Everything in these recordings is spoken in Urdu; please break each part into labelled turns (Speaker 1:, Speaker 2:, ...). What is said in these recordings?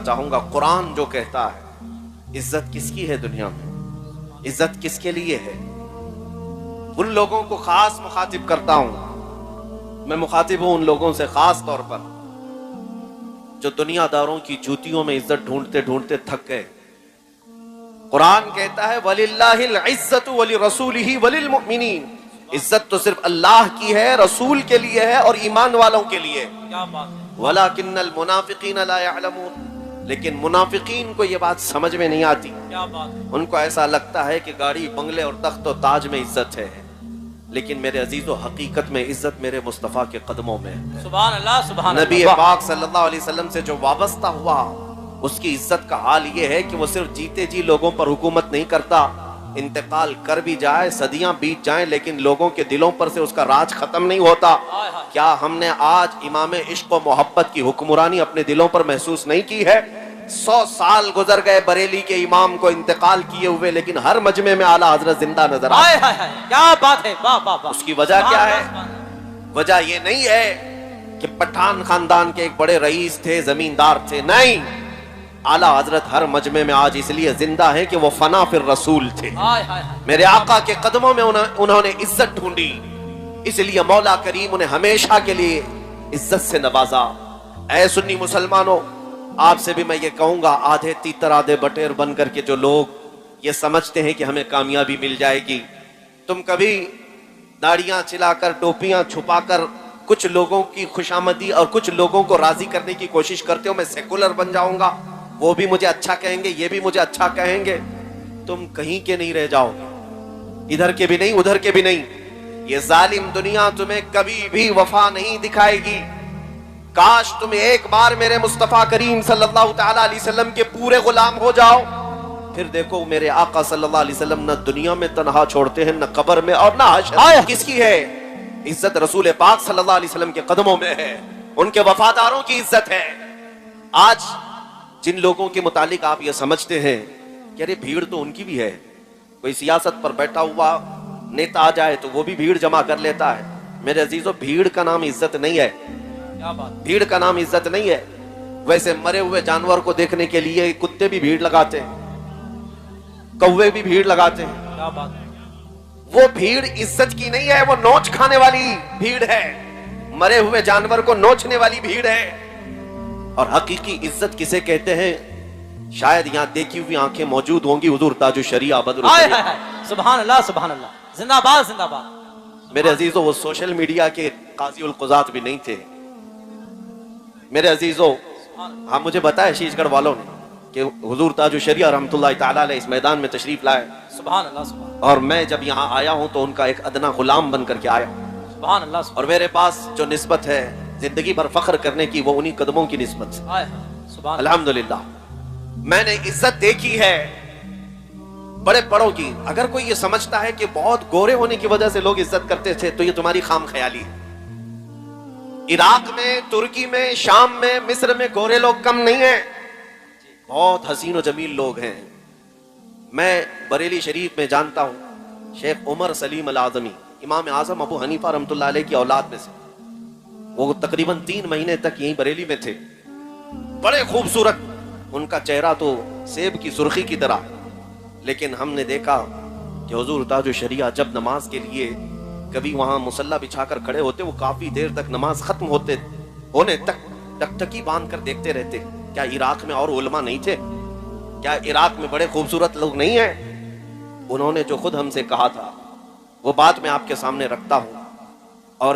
Speaker 1: چاہوں گا قرآن جو کہتا ہے عزت کس کی ہے دنیا میں، عزت کس کے لیے ہے، ان لوگوں کو خاص مخاطب کرتا ہوں. میں مخاطب ہوں ان لوگوں سے خاص طور پر جو دنیا داروں کی جوتیوں میں عزت ڈھونڈتے ڈھونڈتے تھک گئے. قرآن کہتا ہے وَلِلَّهِ الْعِزَّةُ وَلِرَسُولِهِ وَلِلْمُؤْمِنِينَ، عزت تو صرف اللہ کی ہے، رسول کے لیے ہے اور ایمان والوں کے لیے. وَلَكِنَّ الْمُنَافِقِينَ لَا يَعْلَمُونَ، لیکن منافقین کو یہ بات سمجھ میں نہیں آتی. ان کو ایسا لگتا ہے کہ گاڑی بنگلے اور تخت و تاج میں عزت ہے، لیکن میرے عزیزو حقیقت میں عزت میرے مصطفیٰ کے قدموں میں ہے.
Speaker 2: سبحان اللہ سبحان اللہ.
Speaker 1: نبی پاک صلی اللہ علیہ وسلم سے جو وابستہ ہوا اس کی عزت کا حال یہ ہے کہ وہ صرف جیتے جی لوگوں پر حکومت نہیں کرتا، انتقال کر بھی جائے، صدیاں بیت جائیں، لیکن لوگوں کے دلوں پر سے اس کا راج ختم نہیں ہوتا. کیا ہم نے آج امام عشق و محبت کی حکمرانی اپنے دلوں پر محسوس نہیں کی ہے؟ 100 سال گزر گئے بریلی کے امام کو انتقال کیے ہوئے، لیکن ہر مجمع میں اعلیٰ حضرت زندہ نظر آتے ہیں.
Speaker 2: کیا بات ہے، واہ واہ واہ.
Speaker 1: اس کی وجہ کیا ہے؟ وجہ یہ نہیں ہے کہ پٹھان خاندان کے ایک بڑے رئیس تھے، زمیندار تھے، نہیں. اعلیٰ حضرت ہر مجمع میں آج اس لیے زندہ ہے کہ وہ فنا فی الرسول تھے. میرے آقا کے قدموں میں انہوں نے عزت ڈھونڈی، اس لیے مولا کریم انہیں ہمیشہ کے لیے عزت سے نوازا. اے سنی مسلمانوں، آپ سے بھی میں یہ کہوں گا، آدھے تیتر آدھے بٹیر بن کر کے جو لوگ یہ سمجھتے ہیں کہ ہمیں کامیابی مل جائے گی، تم کبھی داڑیاں چلا کر ٹوپیاں چھپا کر کچھ لوگوں کی خوشامدی اور کچھ لوگوں کو راضی کرنے کی کوشش کرتے ہو. میں سیکولر بن جاؤں گا، وہ بھی مجھے اچھا کہیں گے، یہ بھی مجھے اچھا کہیں گے. تم کہیں کے نہیں رہ جاؤ، ادھر کے بھی نہیں ادھر کے بھی نہیں. یہ ظالم دنیا تمہیں کبھی بھی وفا نہیں دکھائے گی. کاش تم ایک بار میرے مصطفیٰ کریم صلی اللہ تعالیٰ علیہ وسلم کے پورے غلام ہو جاؤ، پھر دیکھو میرے آقا صلی اللہ علیہ وسلم نہ دنیا میں تنہا چھوڑتے ہیں، نہ قبر میں اور نہ حشر. کس کی ہے عزت؟ رسول پاک صلی اللہ علیہ وسلم کے قدموں میں ہے، ان کے وفاداروں کی عزت ہے. آج جن لوگوں کے متعلق آپ یہ سمجھتے ہیں کہ ارے بھیڑ تو ان کی بھی ہے، کوئی سیاست پر بیٹھا ہوا نیتا آ جائے تو وہ بھی بھیڑ جمع کر لیتا ہے. میرے عزیزو، بھیڑ کا نام عزت نہیں ہے، بھیڑ کا نام عزت نہیں ہے. ویسے مرے ہوئے جانور کو دیکھنے کے لیے کتے بھی بھیڑ لگاتے ہیں، کوے بھی بھیڑ لگاتے ہیں. وہ بھیڑ عزت کی نہیں ہے، وہ نوچ کھانے والی بھیڑ ہے، مرے ہوئے جانور کو نوچنے والی بھیڑ ہے. اور حقیقی عزت کسے کہتے ہیں؟ شاید یہاں دیکھی ہوئی آنکھیں موجود ہوں گی حضور تاج الشریعہ بدر الشریعہ.
Speaker 2: سبحان اللہ سبحان اللہ. زندہ باد زندہ باد.
Speaker 1: میرے عزیزو، وہ سوشل میڈیا کے قاضی القضات بھی نہیں تھے. میرے عزیزو، ہاں مجھے بتایا شیش گڑھ والوں نے کہ حضور تاج الشریعہ رحمۃ اللہ تعالیٰ علیہ اس میدان میں تشریف لائے.
Speaker 2: سبحان اللہ سبحان.
Speaker 1: اور میں جب یہاں آیا ہوں تو ان کا ایک ادنا غلام بن کر کے آیا.
Speaker 2: سبحان اللہ سبحان.
Speaker 1: اور میرے پاس جو نسبت ہے زندگی بھر فخر کرنے کی، وہ انہی قدموں کی نسبت. الحمدللہ میں نے عزت دیکھی ہے بڑے بڑوں کی. اگر کوئی یہ سمجھتا ہے کہ بہت گورے ہونے کی وجہ سے لوگ عزت کرتے تھے تو یہ تمہاری خام خیالی ہے. عراق میں، ترکی میں، شام میں، مصر میں گورے لوگ کم نہیں ہیں، بہت حسین و جمیل لوگ ہیں. میں بریلی شریف میں جانتا ہوں شیخ عمر سلیم الاعظمی، امام اعظم ابو حنیفہ رحمۃ اللہ علیہ کی اولاد میں سے. وہ تقریباً 3 مہینے تک یہیں بریلی میں تھے. بڑے خوبصورت، ان کا چہرہ تو سیب کی سرخی کی طرح. لیکن ہم نے دیکھا کہ حضور تاج الشریعہ جب نماز کے لیے کبھی وہاں مصلی بچھا کر کھڑے ہوتے، وہ کافی دیر تک نماز ختم ہونے تک ٹکٹکی باندھ کر دیکھتے رہتے. کیا عراق میں اور علماء نہیں تھے؟ کیا عراق میں بڑے خوبصورت لوگ نہیں ہیں؟ انہوں نے جو خود ہم سے کہا تھا وہ بات میں آپ کے سامنے رکھتا ہوں. اور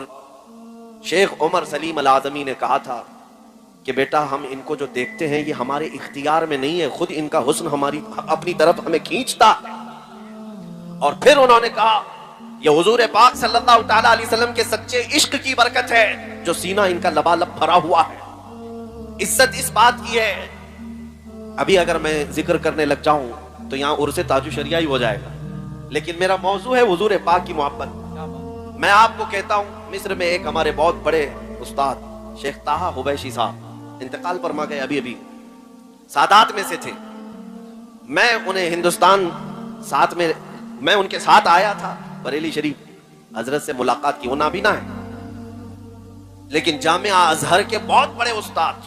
Speaker 1: شیخ عمر سلیم الاعظمی نے کہا تھا کہ بیٹا ہم ان کو جو دیکھتے ہیں یہ ہمارے اختیار میں نہیں ہے، خود ان کا حسن ہماری اپنی طرف ہمیں کھینچتا. اور پھر انہوں نے کہا یہ حضور پاک صلی اللہ تعالیٰ علیہ وسلم کے سچے عشق کی برکت ہے جو سینہ ان کا لبالب بھرا ہوا ہے. عزت اس بات کی ہے. ابھی اگر میں ذکر کرنے لگ جاؤں تو یہاں عرس تاج الشریعہ ہی ہو جائے گا، لیکن میرا موضوع ہے حضور پاک کی محبت. میں آپ کو کہتا ہوں، مصر میں ایک ہمارے بہت بڑے استاد شیخ طاہا حبیشی صاحب انتقال فرما گئے، ابھی سادات میں سے تھے. میں انہیں ہندوستان میں ان کے ساتھ آیا تھا بریلی شریف، حضرت سے ملاقات کی. وہ نابینا ہے لیکن جامعہ ازہر کے بہت بڑے استاد.